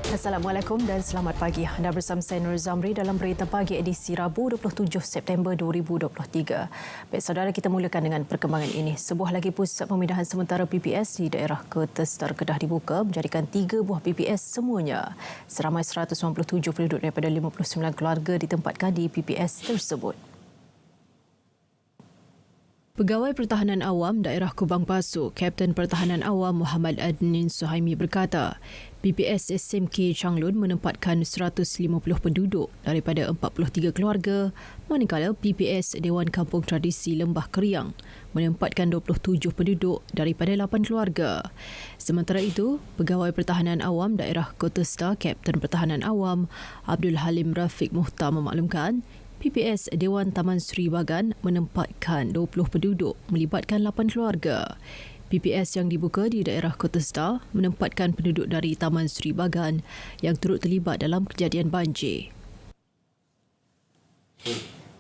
Assalamualaikum dan selamat pagi. Anda bersama saya Nur Zamri dalam Berita Pagi edisi Rabu 27 September 2023. Baik saudara, kita mulakan dengan perkembangan ini. Sebuah lagi pusat pemindahan sementara PPS di daerah Kertestar Kedah dibuka menjadikan 3 buah PPS semuanya. Seramai 197 penduduk daripada 59 keluarga ditempatkan di PPS tersebut. Pegawai Pertahanan Awam Daerah Kubang Pasu, Kapten Pertahanan Awam Muhammad Adnin Suhaimi berkata, PPS SMK Changlun menempatkan 150 penduduk daripada 43 keluarga, manakala PPS Dewan Kampung Tradisi Lembah Keriang menempatkan 27 penduduk daripada 8 keluarga. Sementara itu, Pegawai Pertahanan Awam Daerah Kertestar, Kapten Pertahanan Awam Abdul Halim Rafiq Muhtar memaklumkan, PPS Dewan Taman Sri Bagan menempatkan 20 penduduk melibatkan 8 keluarga. PPS yang dibuka di daerah Kertestar menempatkan penduduk dari Taman Sri Bagan yang turut terlibat dalam kejadian banjir.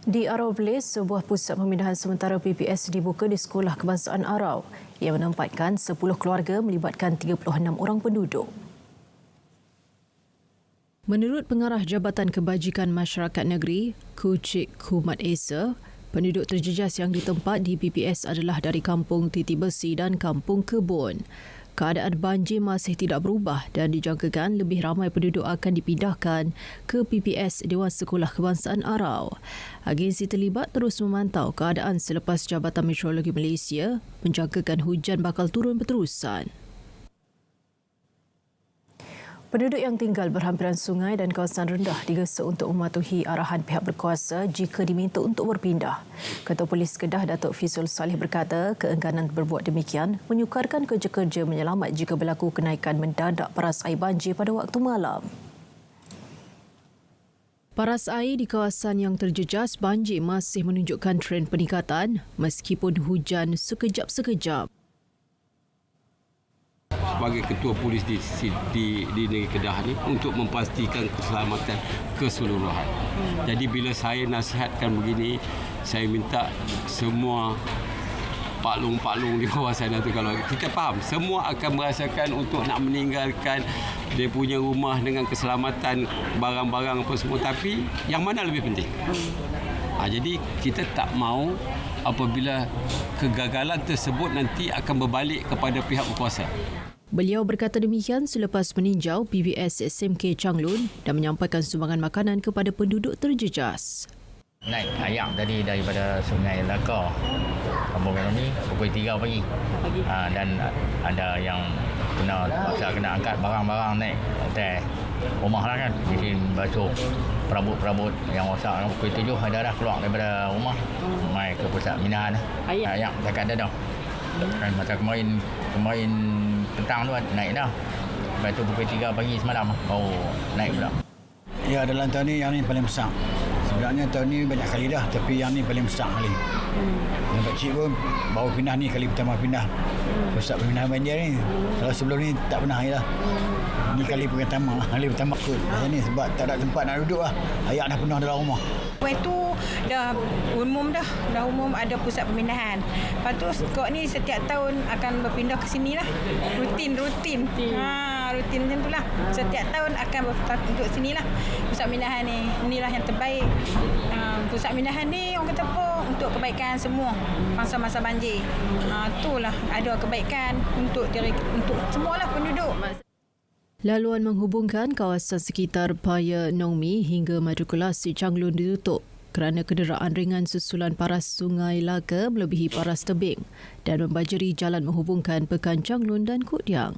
Di Arau Perlis, sebuah pusat pemindahan sementara PPS dibuka di Sekolah Kebangsaan Arau yang menempatkan 10 keluarga melibatkan 36 orang penduduk. Menurut Pengarah Jabatan Kebajikan Masyarakat Negeri, Kucik Kumat Esa, penduduk terjejas yang ditempat di PPS adalah dari Kampung Titi Besi dan Kampung Kebun. Keadaan banjir masih tidak berubah dan dijangkakan lebih ramai penduduk akan dipindahkan ke PPS Dewan Sekolah Kebangsaan Arau. Agensi terlibat terus memantau keadaan selepas Jabatan Meteorologi Malaysia menjangkakan hujan bakal turun berterusan. Penduduk yang tinggal berhampiran sungai dan kawasan rendah digesa untuk mematuhi arahan pihak berkuasa jika diminta untuk berpindah. Ketua Polis Kedah Datuk Fizul Salih berkata keengganan berbuat demikian menyukarkan kerja-kerja menyelamat jika berlaku kenaikan mendadak paras air banjir pada waktu malam. Paras air di kawasan yang terjejas banjir masih menunjukkan tren peningkatan meskipun hujan sekejap-sekejap. Sebagai ketua polis di negeri Kedah ni untuk memastikan keselamatan keseluruhan. Jadi bila saya nasihatkan begini, saya minta semua paklung-paklung di kawasan itu, kalau kita faham semua akan merasakan untuk nak meninggalkan dia punya rumah dengan keselamatan barang-barang apa semua, tapi yang mana lebih penting? Jadi kita tak mahu apabila kegagalan tersebut nanti akan berbalik kepada pihak berkuasa. Beliau berkata demikian selepas meninjau PPS SMK Changlun dan menyampaikan sumbangan makanan kepada penduduk terjejas. Naik ayak tadi daripada Sungai Laka, Kampung Ekonomi, pukul 3 pagi. Dan ada yang kena angkat barang-barang naik atas rumah lah kan. Jadi basuh perabot-perabot yang rosak. Pukul 7 ada dah keluar daripada rumah. Mai ke pusat pemindahan. Ayak dekat dah. Dan masa kemarin petang tu naik dah. Lepas tu pukul 3 pagi semalam baru naik pula. Ya, dalam tahun ni yang ni paling besar. Sebenarnya tahun ni banyak kali dah, tapi yang ni paling besar kali. Yang kecil pun baru pindah ni kali pertama pindah. Pusat pemindahan banjir ni. Kalau sebelum ni tak pernah lah. Ni kali pertama kot. Ni sebab tak ada tempat nak duduk lah. Ayak dah penuh dalam rumah. Itu dah umum ada pusat pemindahan. Lepas tu skot ni setiap tahun akan berpindah ke sini lah. Rutin. Rutin macam tu lah. Setiap tahun akan untuk sini lah. Pusat pemindahan ni, inilah yang terbaik. Pusat pemindahan ni orang kata apa, untuk kebaikan semua masa-masa banjir. Itulah ada kebaikan untuk semualah penduduk. Laluan menghubungkan kawasan sekitar Paya Nongmi hingga matrikulasi Changlun ditutup kerana kenderaan ringan susulan paras Sungai Laka melebihi paras tebing dan membajari jalan menghubungkan Pekan Changlun dan Kodiang.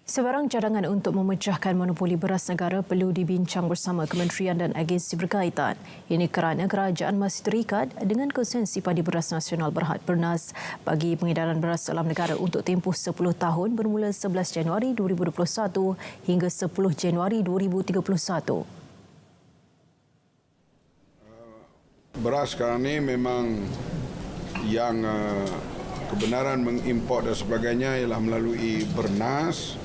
Sebarang cadangan untuk memecahkan monopoli beras negara perlu dibincang bersama kementerian dan agensi berkaitan. Ini kerana kerajaan masih terikat dengan konsensi Padi Beras Nasional Berhad Pernas bagi pengedaran beras dalam negara untuk tempoh 10 tahun bermula 11 Januari 2021 hingga 10 Januari 2031. Beras sekarang ni memang yang kebenaran mengimport dan sebagainya ialah melalui Bernas.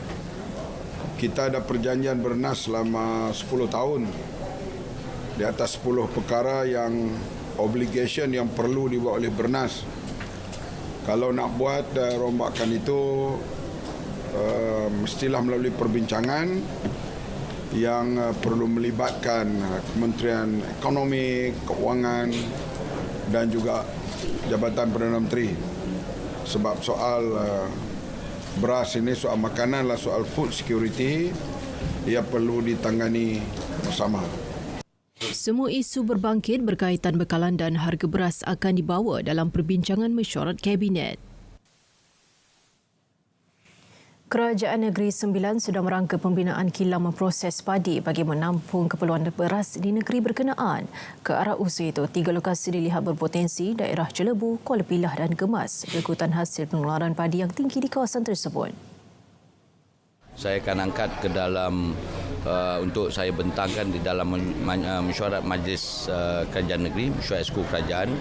Kita ada perjanjian Bernas selama 10 tahun di atas 10 perkara yang obligation yang perlu dibuat oleh Bernas. Kalau nak buat rombakan itu mestilah melalui perbincangan yang perlu melibatkan Kementerian Ekonomi, Keuangan dan juga Jabatan Perdana Menteri. Sebab soal beras ini, soal makanan lah, soal food security, ia perlu ditangani bersama. Semua isu berbangkit berkaitan bekalan dan harga beras akan dibawa dalam perbincangan mesyuarat Kabinet. Kerajaan Negeri Sembilan sudah merangka pembinaan kilang memproses padi bagi menampung keperluan beras di negeri berkenaan. Ke arah usaha itu, 3 lokasi dilihat berpotensi, daerah Celebu, Kuala Pilah dan Gemas, ikutan hasil pengeluaran padi yang tinggi di kawasan tersebut. Saya akan angkat ke dalam untuk saya bentangkan di dalam mesyuarat Majlis Kerajaan Negeri, mesyuarat Eksekutif Kerajaan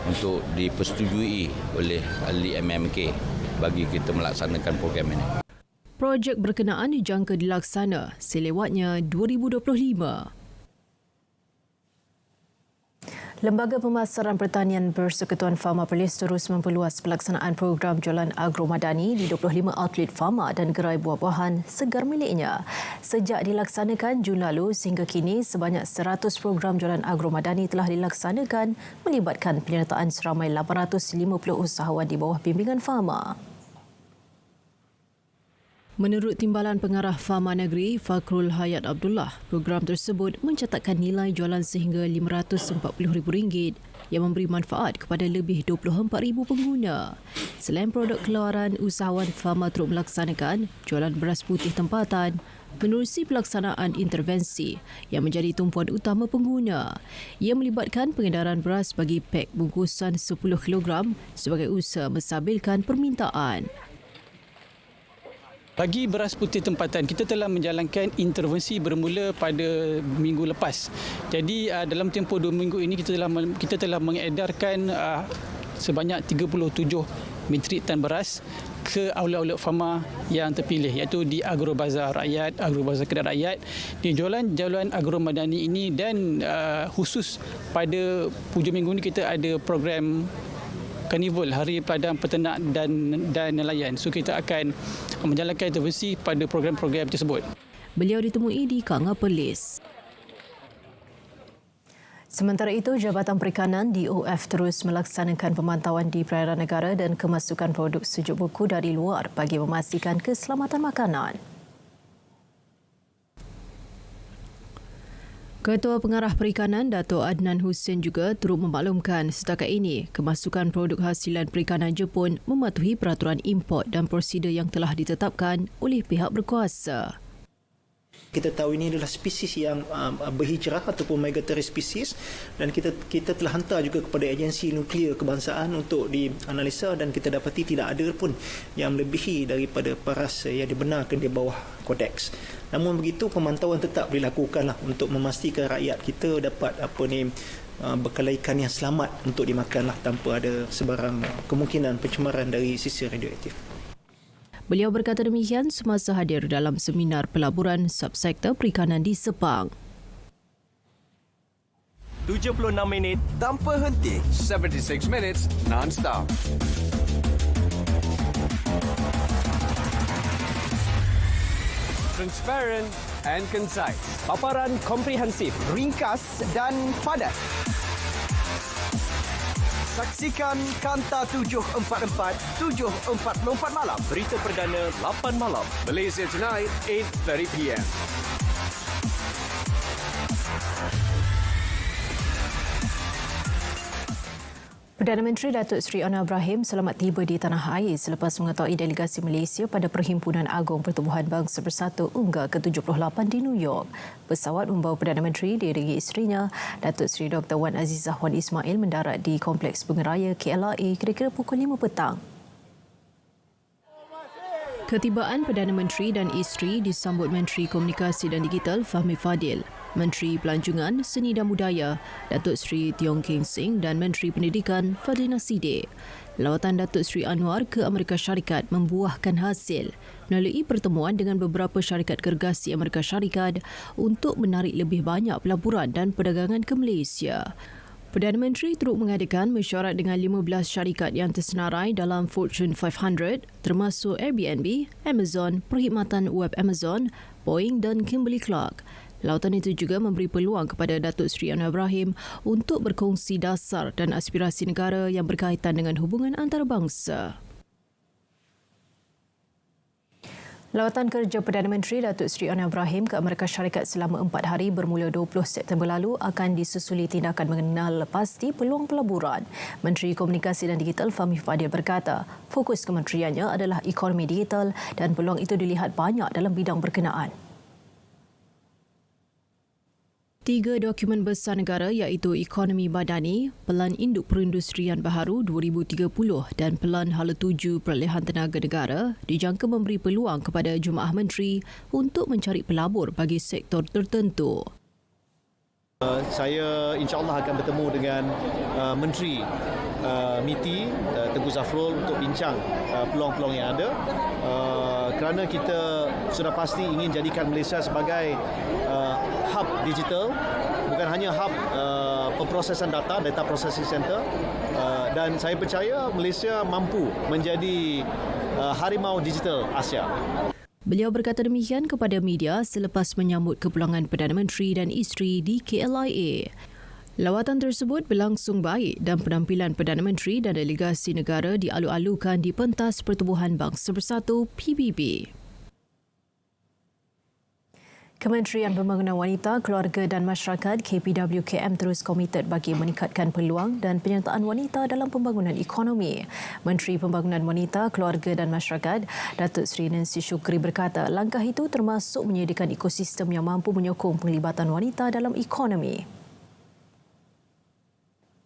untuk dipersetujui oleh ahli MMK bagi kita melaksanakan program ini. Projek berkenaan dijangka dilaksana selewatnya 2025. Lembaga Pemasaran Pertanian Persekutuan Fama Perlis terus memperluas pelaksanaan program jualan agromadani di 25 outlet fama dan gerai buah-buahan segar miliknya. Sejak dilaksanakan Jun lalu sehingga kini, sebanyak 100 program jualan agromadani telah dilaksanakan melibatkan penyertaan seramai 850 usahawan di bawah bimbingan fama. Menurut Timbalan Pengarah Fama Negeri, Fakrul Hayat Abdullah, program tersebut mencatatkan nilai jualan sehingga RM540,000 yang memberi manfaat kepada lebih 24,000 pengguna. Selain produk keluaran, usahawan Fama turut melaksanakan jualan beras putih tempatan, menerusi pelaksanaan intervensi yang menjadi tumpuan utama pengguna. Ia melibatkan pengedaran beras bagi pek bungkusan 10 kg sebagai usaha menstabilkan permintaan. Bagi beras putih tempatan, kita telah menjalankan intervensi bermula pada minggu lepas. Jadi dalam tempoh 2 minggu ini kita telah mengedarkan sebanyak 37 metrik tan beras ke outlet-outlet fama yang terpilih, iaitu di Agrobazar Rakyat, Agrobazar Kedai Rakyat, di jualan agromadani ini, dan khusus pada hujung minggu ini kita ada program Karnival Hari Padang Peternak dan Nelayan. So kita akan menjalankan intervensi pada program-program tersebut. Beliau ditemui di Kanga Perlis. Sementara itu, Jabatan Perikanan DOF terus melaksanakan pemantauan di perairan negara dan kemasukan produk sejuk beku dari luar bagi memastikan keselamatan makanan. Ketua Pengarah Perikanan Dato' Adnan Hussein juga turut memaklumkan setakat ini kemasukan produk hasilan perikanan Jepun mematuhi peraturan import dan prosedur yang telah ditetapkan oleh pihak berkuasa. Kita tahu ini adalah spesies yang berhijrah ataupun migratory spesies, dan kita telah hantar juga kepada agensi nuklear kebangsaan untuk dianalisa, dan kita dapati tidak ada pun yang melebihi daripada paras yang dibenarkan di bawah kodeks. Namun begitu, pemantauan tetap dilakukanlah untuk memastikan rakyat kita dapat bekal ikan yang selamat untuk dimakanlah tanpa ada sebarang kemungkinan pencemaran dari sisi radioaktif. Beliau berkata demikian semasa hadir dalam seminar pelaburan subsektor perikanan di Sepang. 76 minit tanpa henti. 76 minutes non-stop. Transparent and concise. Paparan komprehensif, ringkas dan padat. Saksikan Kanta 744 malam. Berita perdana 8 malam. Malaysia Tonight, 8:30 PM. Perdana Menteri Datuk Seri Anwar Ibrahim selamat tiba di tanah air selepas mengetahui delegasi Malaysia pada Perhimpunan Agung Pertubuhan Bangsa Bersatu UNGA ke-78 di New York. Pesawat membawa Perdana Menteri diiringi isterinya, Datuk Seri Dr. Wan Azizah Wan Ismail, mendarat di Kompleks Bunga Raya KLIA kira-kira pukul 5 petang. Ketibaan Perdana Menteri dan isteri disambut Menteri Komunikasi dan Digital Fahmi Fadil, Menteri Pelancongan, Seni dan Budaya Datuk Seri Tiong Keng Sing dan Menteri Pendidikan Fadlina Siddiq. Lawatan Datuk Seri Anwar ke Amerika Syarikat membuahkan hasil melalui pertemuan dengan beberapa syarikat gergasi Amerika Syarikat untuk menarik lebih banyak pelaburan dan perdagangan ke Malaysia. Perdana Menteri turut mengadakan mesyuarat dengan 15 syarikat yang tersenarai dalam Fortune 500 termasuk Airbnb, Amazon, Perkhidmatan Web Amazon, Boeing dan Kimberly-Clark. Lautan itu juga memberi peluang kepada Datuk Seri Anwar Ibrahim untuk berkongsi dasar dan aspirasi negara yang berkaitan dengan hubungan antarabangsa. Lawatan kerja Perdana Menteri Datuk Seri Anwar Ibrahim ke Amerika Syarikat selama 4 hari bermula 20 September lalu akan disusuli tindakan mengenal pasti peluang pelaburan. Menteri Komunikasi dan Digital Fahmi Fadil berkata, fokus kementeriannya adalah ekonomi digital dan peluang itu dilihat banyak dalam bidang berkenaan. 3 dokumen besar negara iaitu Ekonomi Badani, Pelan Induk Perindustrian Baharu 2030 dan Pelan Hala 7 Perolehan Tenaga Negara dijangka memberi peluang kepada jemaah menteri untuk mencari pelabur bagi sektor tertentu. Saya insya-Allah akan bertemu dengan Menteri MITI Tengku Zafrul untuk bincang peluang-peluang yang ada kerana kita sudah pasti ingin jadikan Malaysia sebagai hub digital, bukan hanya hub pemprosesan data processing center, dan saya percaya Malaysia mampu menjadi harimau digital Asia. Beliau berkata demikian kepada media selepas menyambut kepulangan Perdana Menteri dan isteri di KLIA. Lawatan tersebut berlangsung baik dan penampilan Perdana Menteri dan delegasi negara dialu-alukan di Pentas Pertubuhan Bangsa Bersatu PBB. Kementerian Pembangunan Wanita, Keluarga dan Masyarakat KPWKM terus komited bagi meningkatkan peluang dan penyertaan wanita dalam pembangunan ekonomi. Menteri Pembangunan Wanita, Keluarga dan Masyarakat, Datuk Seri Nancy Shukri berkata langkah itu termasuk menyediakan ekosistem yang mampu menyokong penglibatan wanita dalam ekonomi.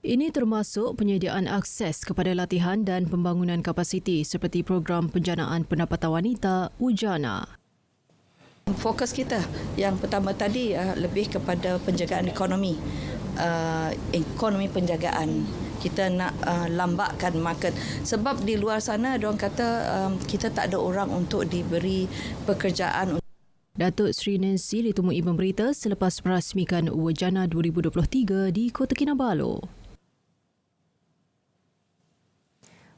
Ini termasuk penyediaan akses kepada latihan dan pembangunan kapasiti seperti program penjanaan pendapatan wanita UJANA. Fokus kita yang pertama tadi lebih kepada penjagaan ekonomi penjagaan. Kita nak lambatkan market sebab di luar sana diorang kata kita tak ada orang untuk diberi pekerjaan. Datuk Seri Nancy ditemui pemberita selepas merasmikan UJANA 2023 di Kota Kinabalu.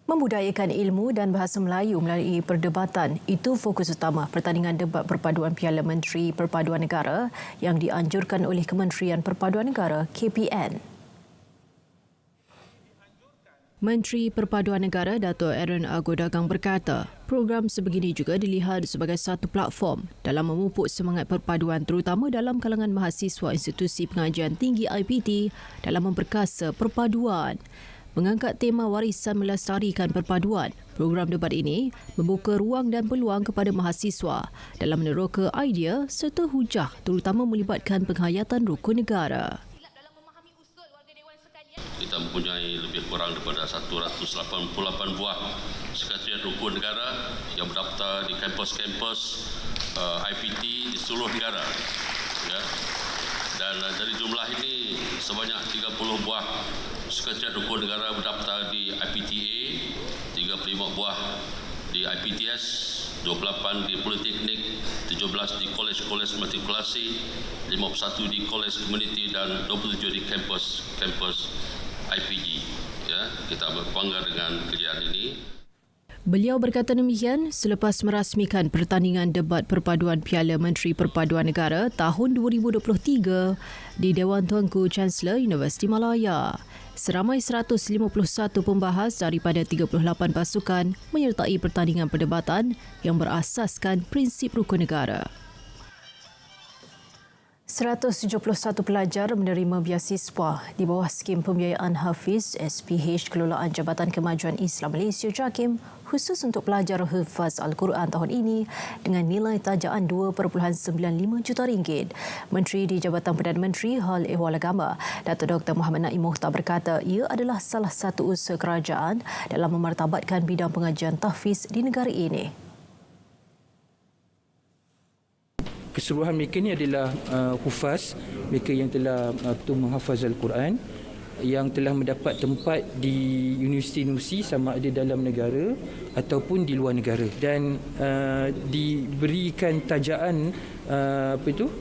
Membudayakan ilmu dan bahasa Melayu melalui perdebatan, itu fokus utama pertandingan debat perpaduan Piala Menteri Perpaduan Negara yang dianjurkan oleh Kementerian Perpaduan Negara KPN. Menteri Perpaduan Negara Dato' Aaron Agodagang berkata, program sebegini juga dilihat sebagai satu platform dalam memupuk semangat perpaduan terutama dalam kalangan mahasiswa institusi pengajian tinggi IPT dalam memperkasa perpaduan. Mengangkat tema warisan melestarikan perpaduan, program debat ini membuka ruang dan peluang kepada mahasiswa dalam meneroka idea serta hujah terutama melibatkan penghayatan rukun negara. Kita mempunyai lebih kurang daripada 188 buah sekretariat rukun negara yang berdaftar di kampus-kampus IPT di seluruh negara. Ya. Dan dari jumlah ini sebanyak 30 buah sekretariat rukun negara berdaftar di IPTA, 35 buah di IPTS, 28 di Politeknik, 17 di Kolej-Kolej Matrikulasi, 51 di Kolej Komuniti dan 27 di kampus IPG. Ya, kita berbangga dengan kejayaan ini. Beliau berkata demikian selepas merasmikan pertandingan debat perpaduan Piala Menteri Perpaduan Negara tahun 2023 di Dewan Tuanku Chancellor Universiti Malaya. Seramai 151 pembahas daripada 38 pasukan menyertai pertandingan perdebatan yang berasaskan prinsip rukun negara. 171 pelajar menerima beasiswa di bawah skim pembiayaan Hafiz SPH Kelolaan Jabatan Kemajuan Islam Malaysia JAKIM khusus untuk pelajar hafaz Al-Quran tahun ini dengan nilai tajaan RM2.95 juta. Menteri di Jabatan Perdana Menteri Hal Ehwal Agama, Datuk Dr. Muhammad Naim Mohtar berkata ia adalah salah satu usaha kerajaan dalam memartabatkan bidang pengajian tahfiz di negara ini. Keseluruhan mereka ini adalah hufaz, mereka yang telah menghafaz Al-Quran yang telah mendapat tempat di universiti-universiti sama ada dalam negara ataupun di luar negara, dan diberikan tajaan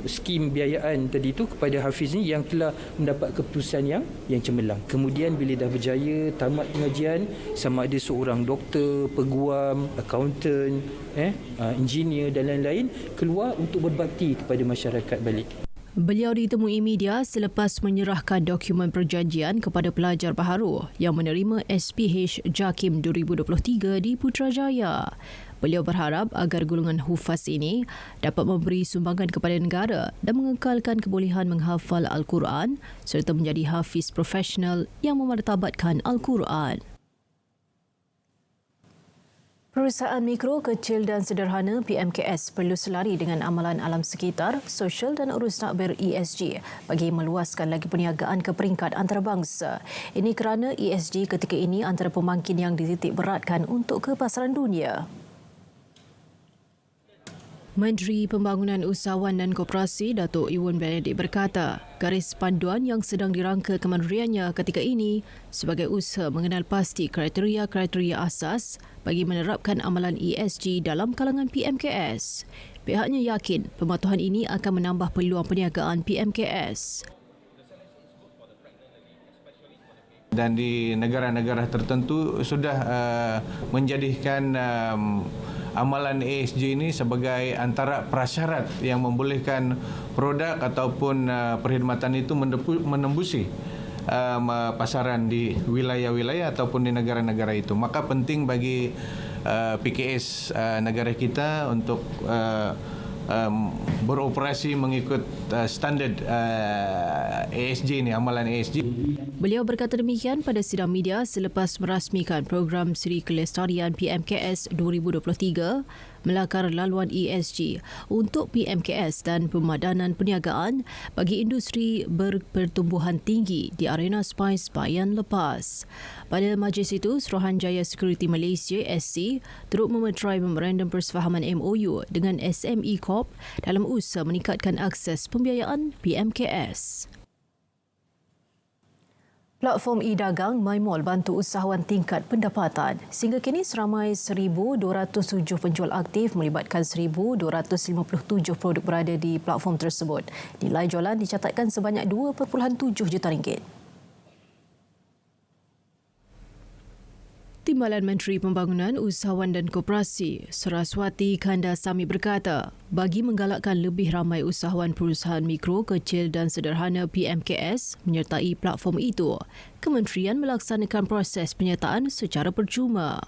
skim biayaan tadi itu kepada Hafiz ni yang telah mendapat keputusan yang cemerlang. Kemudian bila dah berjaya tamat pengajian, sama ada seorang doktor, peguam, accountant, engineer dan lain-lain, keluar untuk berbakti kepada masyarakat balik. Beliau ditemui media selepas menyerahkan dokumen perjanjian kepada pelajar baharu yang menerima SPH JAKIM 2023 di Putrajaya. Beliau berharap agar golongan hufaz ini dapat memberi sumbangan kepada negara dan mengekalkan kebolehan menghafal Al-Quran serta menjadi hafiz profesional yang memartabatkan Al-Quran. Perusahaan mikro, kecil dan sederhana PMKS perlu selari dengan amalan alam sekitar, sosial dan urus takbir ESG bagi meluaskan lagi perniagaan ke peringkat antarabangsa. Ini kerana ESG ketika ini antara pemangkin yang dititik beratkan untuk ke pasaran dunia. Menteri Pembangunan Usahawan dan Koperasi Datuk Ewan Benedict berkata, garis panduan yang sedang dirangka kementeriannya ketika ini sebagai usaha mengenal pasti kriteria-kriteria asas bagi menerapkan amalan ESG dalam kalangan PMKS. Pihaknya yakin pematuhan ini akan menambah peluang perniagaan PMKS. Dan di negara-negara tertentu sudah menjadikan amalan ESG ini sebagai antara prasyarat yang membolehkan produk ataupun perkhidmatan itu menembusi pasaran di wilayah-wilayah ataupun di negara-negara itu. Maka penting bagi PKS negara kita untuk beroperasi mengikut standard ESG ini, amalan ESG. Beliau berkata demikian pada sidang media selepas merasmikan program Sri Kelestarian PMKS 2023 melakar laluan ESG untuk PMKS dan pemadanan perniagaan bagi industri berpertumbuhan tinggi di arena SPICE Bayan lepas. Pada majlis itu, Suruhanjaya Security Malaysia SC turut memeterai memorandum persefahaman MOU dengan SME Corp dalam usaha meningkatkan akses pembiayaan PMKS. Platform e-dagang MyMall bantu usahawan tingkat pendapatan. Sehingga kini seramai 1,207 penjual aktif melibatkan 1,257 produk berada di platform tersebut. Nilai jualan dicatatkan sebanyak RM2.7 juta. Timbalan Menteri Pembangunan Usahawan dan Koperasi Saraswati Kandasamy berkata, bagi menggalakkan lebih ramai usahawan perusahaan mikro, kecil dan sederhana PMKS menyertai platform itu, kementerian melaksanakan proses penyertaan secara percuma.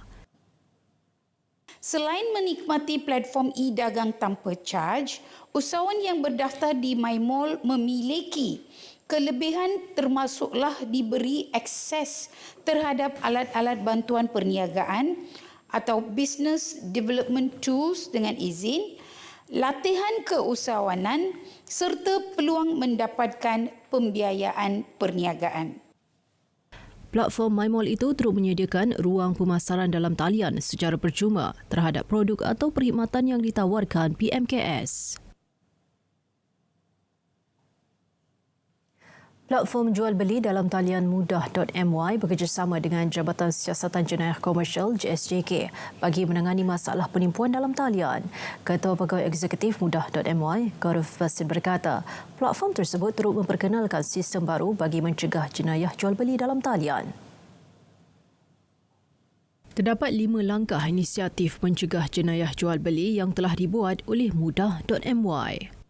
Selain menikmati platform e-dagang tanpa charge, usahawan yang berdaftar di MyMall memiliki kelebihan termasuklah diberi akses terhadap alat-alat bantuan perniagaan atau business development tools dengan izin, latihan keusahawanan serta peluang mendapatkan pembiayaan perniagaan. Platform MyMall itu turut menyediakan ruang pemasaran dalam talian secara percuma terhadap produk atau perkhidmatan yang ditawarkan PMKS. Platform jual beli dalam talian mudah.my bekerjasama dengan Jabatan Siasatan Jenayah Komersial JSJK bagi menangani masalah penipuan dalam talian. Ketua Pegawai Eksekutif mudah.my, Gaurav Basit berkata, platform tersebut turut memperkenalkan sistem baru bagi mencegah jenayah jual beli dalam talian. Terdapat 5 langkah inisiatif mencegah jenayah jual beli yang telah dibuat oleh mudah.my.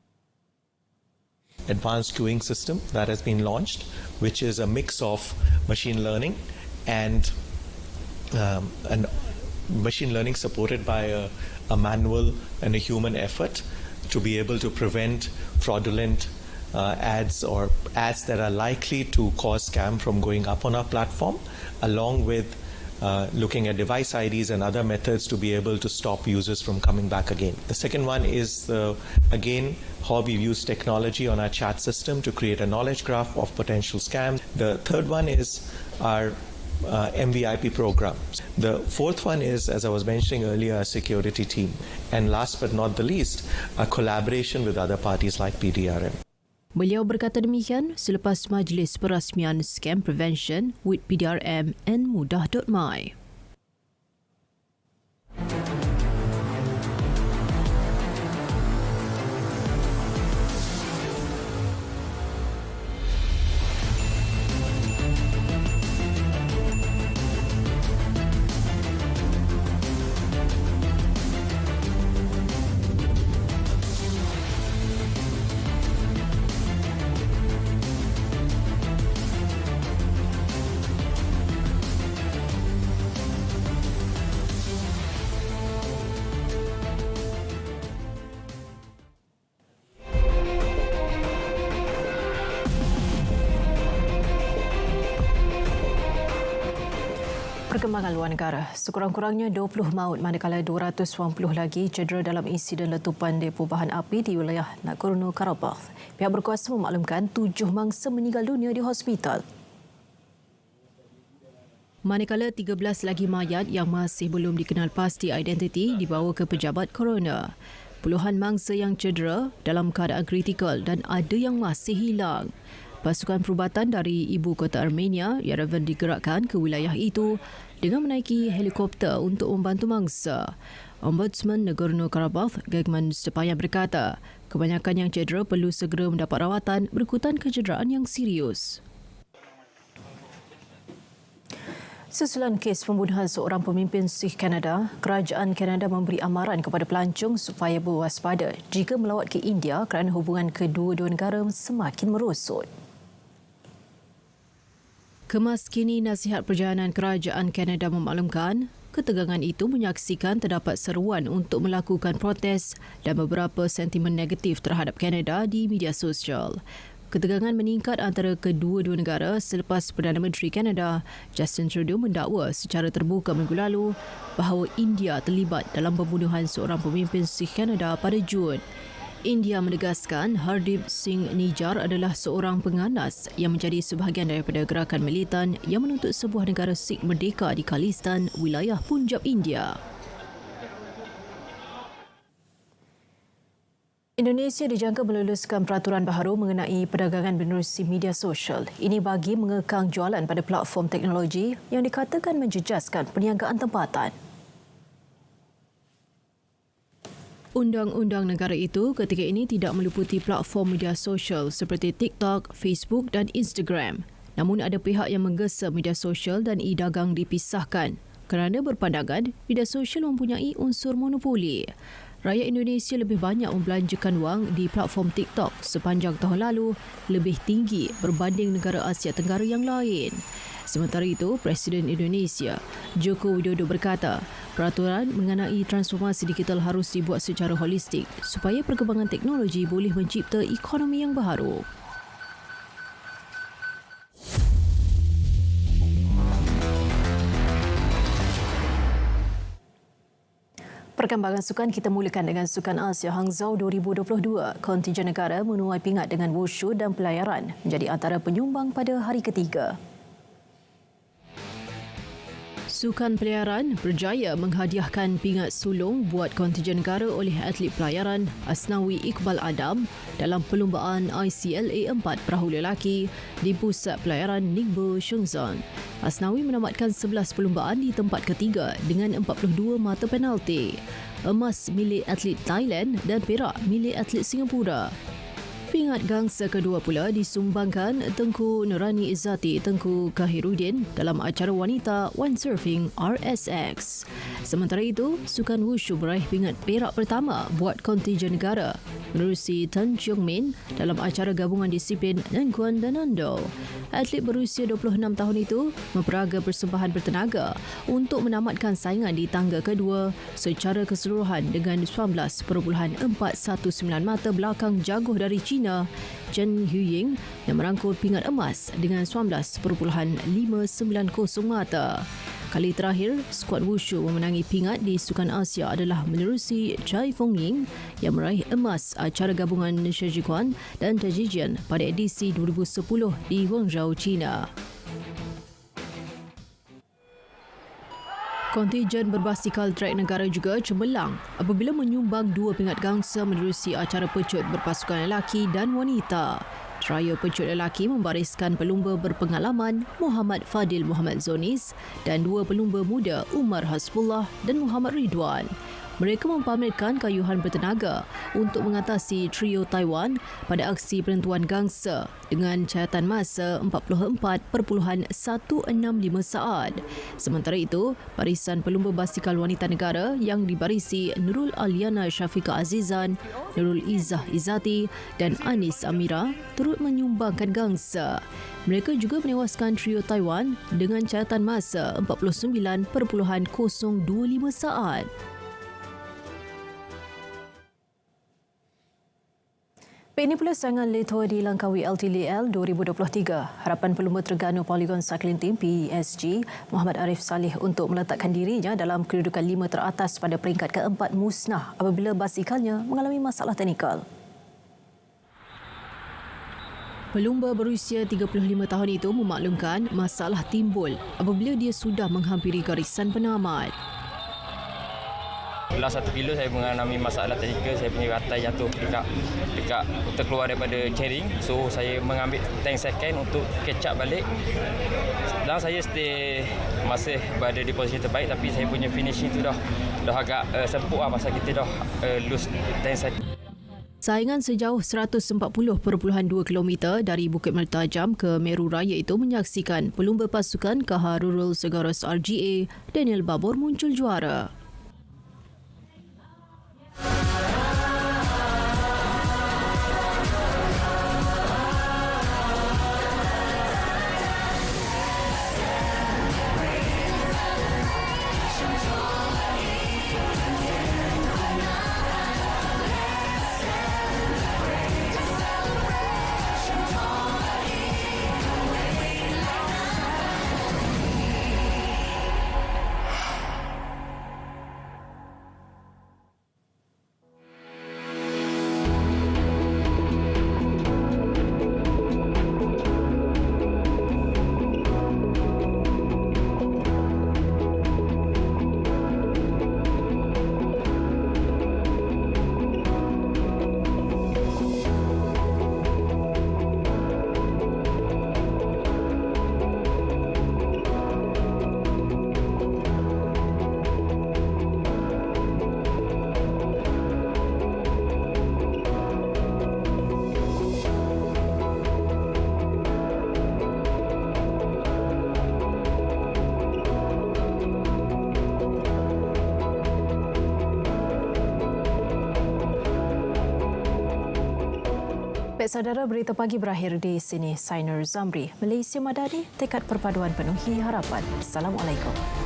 Advanced queuing system that has been launched, which is a mix of machine learning and machine learning supported by a manual and a human effort to be able to prevent fraudulent ads or ads that are likely to cause scam from going up on our platform, along with looking at device IDs and other methods to be able to stop users from coming back again. The second one is, again, how we use technology on our chat system to create a knowledge graph of potential scams. The third one is our MVIP program. The fourth one is, as I was mentioning earlier, a security team. And last but not the least, a collaboration with other parties like PDRM. Beliau berkata demikian selepas majlis perasmian Scam Prevention with PDRM and Mudah.my. Perkembangan luar negara, sekurang-kurangnya 20 maut manakala 280 lagi cedera dalam insiden letupan depo bahan api di wilayah Nagorno-Karabakh. Pihak berkuasa memaklumkan 7 mangsa meninggal dunia di hospital. Manakala 13 lagi mayat yang masih belum dikenal pasti identiti dibawa ke pejabat korona. Puluhan mangsa yang cedera dalam keadaan kritikal dan ada yang masih hilang. Pasukan perubatan dari ibu kota Armenia, Yerevan, digerakkan ke wilayah itu dengan menaiki helikopter untuk membantu mangsa. Ombudsman Nagorno-Karabakh, Gegman Stepayan, berkata, kebanyakan yang cedera perlu segera mendapat rawatan berikutan kecederaan yang serius. Susulan kes pembunuhan seorang pemimpin Sikh Kanada, kerajaan Kanada memberi amaran kepada pelancong supaya berwaspada jika melawat ke India kerana hubungan kedua-dua negara semakin merosot. Kemas kini nasihat perjalanan kerajaan Kanada memaklumkan ketegangan itu menyaksikan terdapat seruan untuk melakukan protes dan beberapa sentimen negatif terhadap Kanada di media sosial. Ketegangan meningkat antara kedua-dua negara selepas Perdana Menteri Kanada, Justin Trudeau, mendakwa secara terbuka minggu lalu bahawa India terlibat dalam pembunuhan seorang pemimpin Sikh Kanada pada Jun. India menegaskan Hardeep Singh Nijjar adalah seorang penganas yang menjadi sebahagian daripada gerakan militan yang menuntut sebuah negara Sikh merdeka di Khalistan, wilayah Punjab, India. Indonesia dijangka meluluskan peraturan baharu mengenai perdagangan menerusi media sosial. Ini bagi mengekang jualan pada platform teknologi yang dikatakan menjejaskan perniagaan tempatan. Undang-undang negara itu ketika ini tidak meliputi platform media sosial seperti TikTok, Facebook dan Instagram. Namun ada pihak yang menggesa media sosial dan e-dagang dipisahkan kerana berpandangan media sosial mempunyai unsur monopoli. Rakyat Indonesia lebih banyak membelanjakan wang di platform TikTok sepanjang tahun lalu, lebih tinggi berbanding negara Asia Tenggara yang lain. Sementara itu, Presiden Indonesia, Joko Widodo, berkata peraturan mengenai transformasi digital harus dibuat secara holistik supaya perkembangan teknologi boleh mencipta ekonomi yang baharu. Perkembangan sukan kita mulakan dengan Sukan Asia Hangzhou 2022. Kontingen negara menuai pingat dengan wushu dan pelayaran menjadi antara penyumbang pada hari ketiga. Sukan pelayaran berjaya menghadiahkan pingat sulung buat kontingen negara oleh atlet pelayaran Asnawi Iqbal Adam dalam perlumbaan ICLA 4 perahu lelaki di pusat pelayaran Ningbo, Shenzhen. Asnawi menamatkan 11 perlumbaan di tempat ketiga dengan 42 mata penalti. Emas milik atlet Thailand dan perak milik atlet Singapura. Pingat gangsa kedua pula disumbangkan Tengku Nurani Izzati Tengku Kahirudin dalam acara wanita Windsurfing RSX. Sementara itu, Sukan Wushu meraih pingat perak pertama buat kontingen negara menerusi Tan Cheong Min dalam acara gabungan disiplin Nangguan dan Nando. Atlet berusia 26 tahun itu memperaga persembahan bertenaga untuk menamatkan saingan di tangga kedua secara keseluruhan dengan 19.419 mata belakang jaguh dari China Chen Huying yang merangkul pingat emas dengan 19.590 mata. Kali terakhir, skuad wushu memenangi pingat di Sukan Asia adalah menerusi Chai Fongying yang meraih emas acara gabungan Shijiguan dan Tajijian pada edisi 2010 di Guangzhou, China. Kontingen berbasikal trek negara juga cemerlang apabila menyumbang 2 pingat gangsa menerusi acara pecut berpasukan lelaki dan wanita. Trio pencut lelaki membariskan pelumba berpengalaman Muhammad Fadil Muhammad Zonis dan 2 pelumba muda Umar Hasbullah dan Muhammad Ridwan. Mereka mempamerkan kayuhan bertenaga untuk mengatasi trio Taiwan pada aksi penentuan gangsa dengan cayatan masa 44.165 saat. Sementara itu, barisan pelumba basikal wanita negara yang dibarisi Nurul Aliana Syafiqah Azizan, Nurul Izzah Izzati dan Anis Amira turut menyumbangkan gangsa. Mereka juga menewaskan trio Taiwan dengan cayatan masa 49.025 saat. Ini pula saingan Leto di Langkawi LTLL 2023. Harapan pelumba Terengganu Polygon Cycling Team PSG Muhammad Arif Saleh untuk meletakkan dirinya dalam kedudukan 5 teratas pada peringkat ke-4 musnah apabila basikalnya mengalami masalah teknikal. Pelumba berusia 35 tahun itu memaklumkan masalah timbul apabila dia sudah menghampiri garisan penamat. Last 1 kilo saya mengalami masalah teknikal, saya punya rantai jatuh dekat terkeluar daripada carrying. So saya mengambil 10 second untuk catch up balik. Dan saya stay masih berada di posisi terbaik, tapi saya punya finishing tu dah agak sempuk pasal kita dah lose 10 second. Saingan sejauh 140.2 km dari Bukit Mertajam ke Meru Raya itu menyaksikan pelumba pasukan KH Rural Segaras RGA Daniel Babor muncul juara. Baik saudara, berita pagi berakhir di sini. Saya Nur Zamri, Malaysia Madani, tekad perpaduan penuhi harapan. Assalamualaikum.